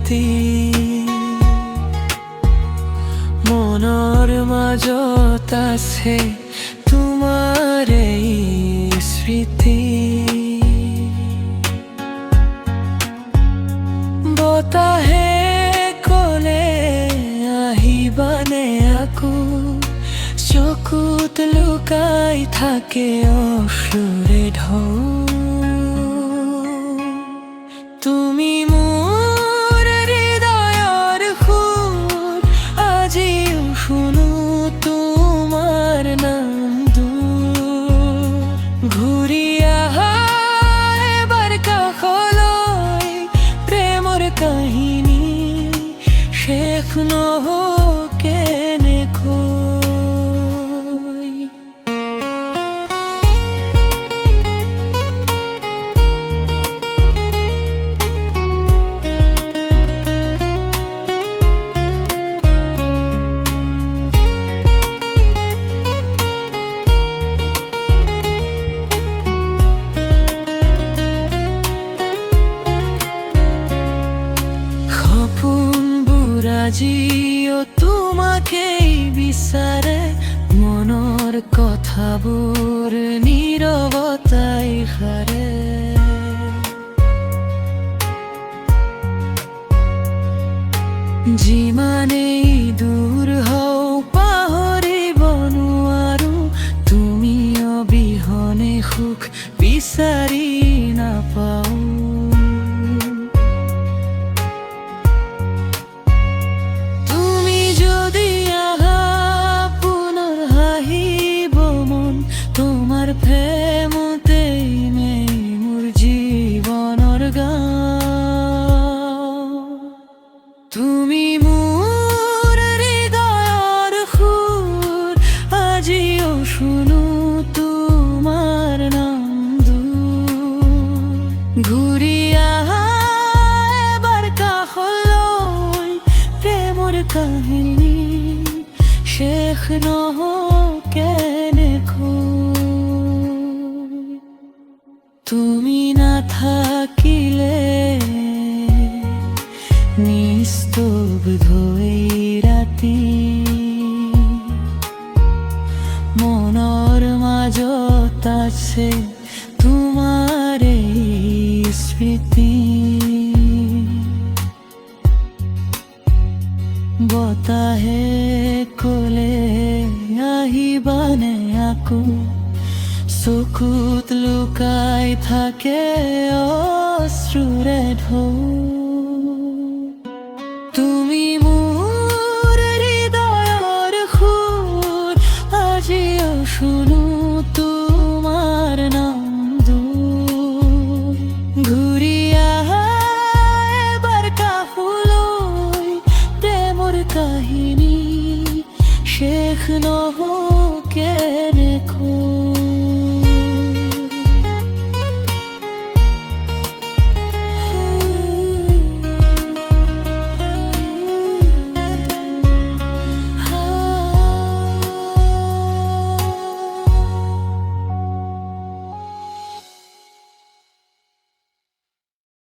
ৰাতি মনৰ মাজত আছে তোমাৰ এই স্মৃতি। বতাহে ক'লে আহিবানে আকৌ, চকুত লুকাই থাকে অশ্ৰুৰে ঢৌ। তুমি মোৰ হৃদয়ৰ সুৰ, আজিও শুনো তোমাৰ নাম দূৰ। ঘূৰি আহা এবাৰ কাষলৈ, প্ৰেমৰ কাহিনী শেষ নহওক এনেকৈ। সপোনবোৰ আজিও তোমাকেই বিচাৰে, মনৰ কথাবোৰ নীৰৱতাই সাৰে। যিমানেই দূৰ হও পাহৰিব নোৱাৰো, তুমি অবিহনে সুখ বিচাৰি নাপাওঁ। তোমাৰ প্ৰেমতেই মোৰ জীৱনৰ গান। তুমি মোৰ হৃদয়ৰ সুৰ, আজিও শুনো তোমাৰ নাম দূৰ। ঘূৰি আহা এবাৰ কাষলৈ, প্ৰেমৰ কাহিনী শেষ নহওক এনেকৈ। তুমি নাথাকিলে নিস্তব্ধ এই ৰাতি, মনৰ মাজত আছে তোমাৰ এই স্মৃতি। বতাহে ক'লে আহিবানে আকৌ, চকুত লুকাই থাকে অশ্ৰুৰে ঢৌ। তুমি মোৰ হৃদয়ৰ সুৰ, আজিও শুনো তোমাৰ নাম দূৰ। ঘূৰি আহা এবাৰ কাষলৈ, প্ৰেমৰ কাহিনী শেষ নহওক এনেকৈ।